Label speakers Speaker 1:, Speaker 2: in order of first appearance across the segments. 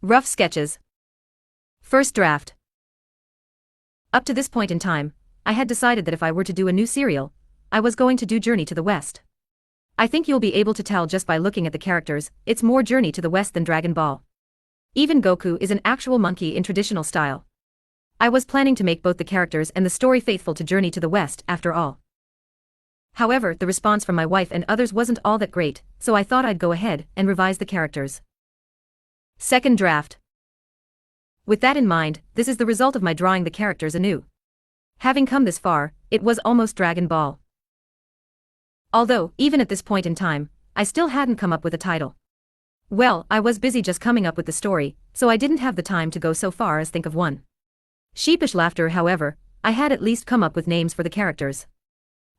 Speaker 1: Rough sketches. First draft. Up to this point in time, I had decided that if I were to do a new serial, I was going to do Journey to the West. I think you'll be able to tell just by looking at the characters, it's more Journey to the West than Dragon Ball. Even Goku is an actual monkey in traditional style. I was planning to make both the characters and the story faithful to Journey to the West after all. However, the response from my wife and others wasn't all that great, so I thought I'd go ahead and revise the characters. Second draft. With that in mind, this is the result of my drawing the characters anew. Having come this far, it was almost Dragon Ball. Although, even at this point in time, I still hadn't come up with a title. Well, I was busy just coming up with the story, so I didn't have the time to go so far as think of one. Sheepish laughter, however, I had at least come up with names for the characters.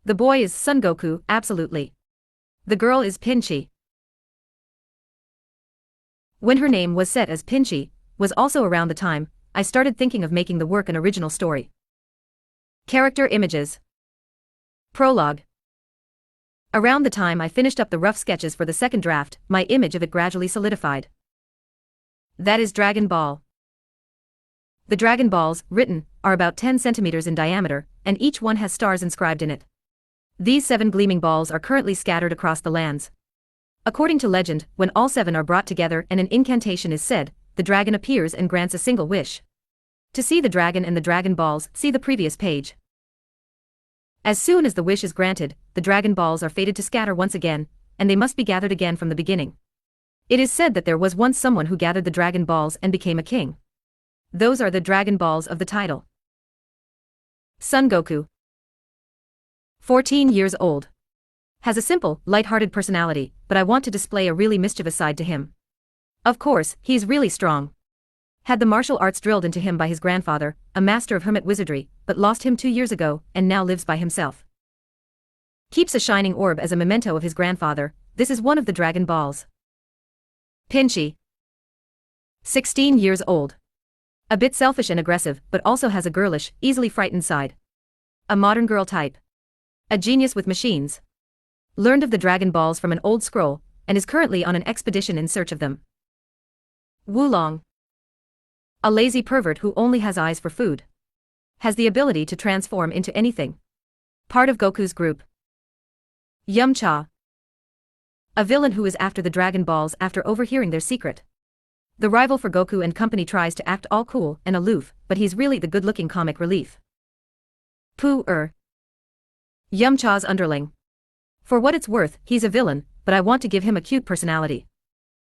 Speaker 1: The boy is Son Goku, absolutely. The girl is Pinchy. When her name was set as Pinchy, was also around the time I started thinking of making the work an original story. Character images. Prologue. Around the time I finished up the rough sketches for the second draft, my image of it gradually solidified. That is Dragon Ball. The Dragon Balls, written, are about 10 centimeters in diameter, and each one has stars inscribed in it. These 7 gleaming balls are currently scattered across the lands. According to legend, when all 7 are brought together and an incantation is said, the dragon appears and grants a single wish. To see the dragon and the Dragon Balls, see the previous page. As soon as the wish is granted, the Dragon Balls are fated to scatter once again, and they must be gathered again from the beginning. It is said that there was once someone who gathered the Dragon Balls and became a king. Those are the Dragon Balls of the title. Son Goku. 14 years old. Has a simple, light-hearted personality, but I want to display a really mischievous side to him. Of course, he's really strong. Had the martial arts drilled into him by his grandfather, a master of hermit wizardry, but lost him 2 years ago and now lives by himself. Keeps a shining orb as a memento of his grandfather. This is one of the Dragon Balls. Pinchy. 16 years old. A bit selfish and aggressive, but also has a girlish, easily frightened side. A modern girl type. A genius with machines. Learned of the Dragon Balls from an old scroll, and is currently on an expedition in search of them. Wulong. A lazy pervert who only has eyes for food. Has the ability to transform into anything. Part of Goku's group. Yamcha. A villain who is after the Dragon Balls after overhearing their secret. The rival for Goku and company tries to act all cool and aloof, but he's really the good-looking comic relief. Pooh-er. Yamcha's underling. For what it's worth, he's a villain, but I want to give him a cute personality.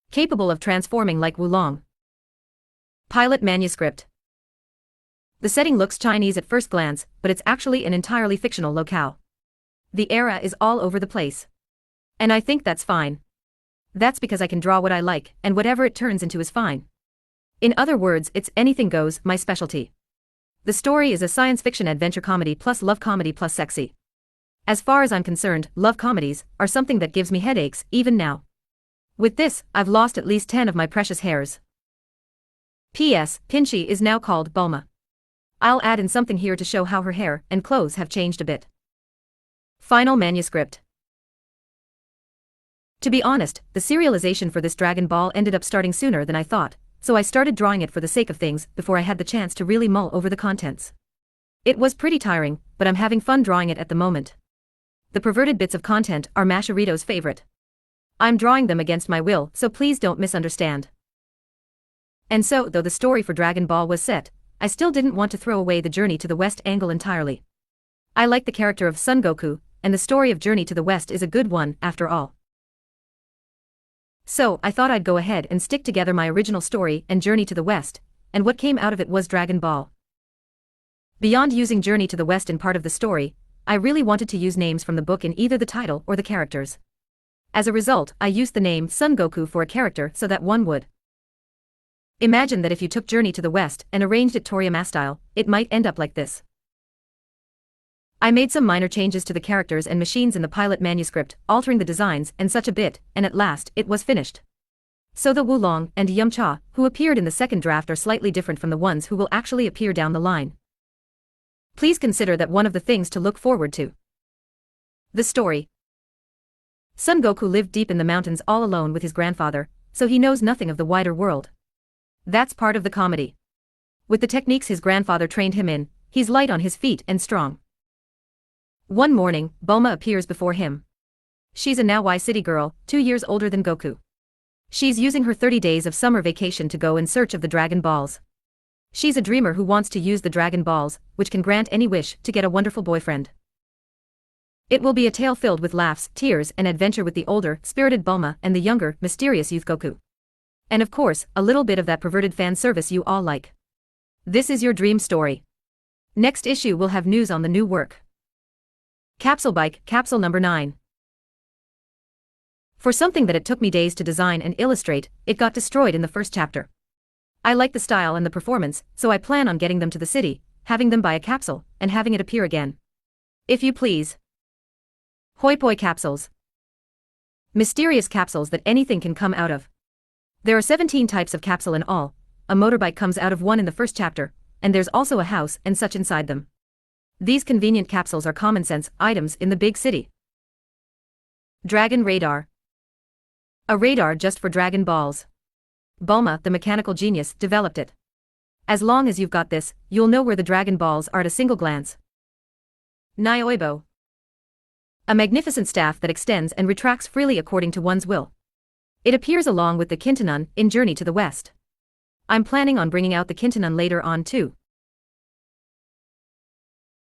Speaker 1: Capable of transforming like Wulong. Pilot manuscript. The setting looks Chinese at first glance, but it's actually an entirely fictional locale. The era is all over the place. And I think that's fine. That's because I can draw what I like, and whatever it turns into is fine. In other words, it's anything goes, my specialty. The story is a science fiction adventure comedy plus love comedy plus sexy. As far as I'm concerned, love comedies are something that gives me headaches, even now. With this, I've lost at least 10 of my precious hairs. P.S. Pinchy is now called Bulma. I'll add in something here to show how her hair and clothes have changed a bit. Final manuscript. To be honest, the serialization for this Dragon Ball ended up starting sooner than I thought, so I started drawing it for the sake of things before I had the chance to really mull over the contents. It was pretty tiring, but I'm having fun drawing it at the moment. The perverted bits of content are Masharito's favorite. I'm drawing them against my will, so please don't misunderstand. And so, though the story for Dragon Ball was set, I still didn't want to throw away the Journey to the West angle entirely. I like the character of Son Goku, and the story of Journey to the West is a good one, after all. So, I thought I'd go ahead and stick together my original story and Journey to the West, and what came out of it was Dragon Ball. Beyond using Journey to the West in part of the story, I really wanted to use names from the book in either the title or the characters. As a result, I used the name Son Goku for a character so that one would imagine that if you took Journey to the West and arranged it Toriyama style, it might end up like this. I made some minor changes to the characters and machines in the pilot manuscript, altering the designs and such a bit, and at last, it was finished. So the Wulong and Yamcha, who appeared in the second draft, are slightly different from the ones who will actually appear down the line. Please consider that one of the things to look forward to. The story. Son Goku lived deep in the mountains all alone with his grandfather, so he knows nothing of the wider world. That's part of the comedy. With the techniques his grandfather trained him in, he's light on his feet and strong. One morning, Bulma appears before him. She's a now City girl, 2 years older than Goku. She's using her 30 days of summer vacation to go in search of the Dragon Balls. She's a dreamer who wants to use the Dragon Balls, which can grant any wish, to get a wonderful boyfriend. It will be a tale filled with laughs, tears, and adventure with the older, spirited Bulma and the younger, mysterious youth Goku. And of course, a little bit of that perverted fan service you all like. This is your dream story. Next issue will have news on the new work. Capsule Bike, Capsule number 9. For something that it took me days to design and illustrate, it got destroyed in the first chapter. I like the style and the performance, so I plan on getting them to the city, having them buy a capsule, and having it appear again. If you please. Hoi Poi capsules. Mysterious capsules that anything can come out of. There are 17 types of capsule in all. A motorbike comes out of one in the first chapter, and there's also a house and such inside them. These convenient capsules are common sense items in the big city. Dragon Radar. A radar just for Dragon Balls. Bulma, the mechanical genius, developed it. As long as you've got this, you'll know where the Dragon Balls are at a single glance. Nioibo. A magnificent staff that extends and retracts freely according to one's will. It appears along with the Kintanon in Journey to the West. I'm planning on bringing out the Kintanon later on too.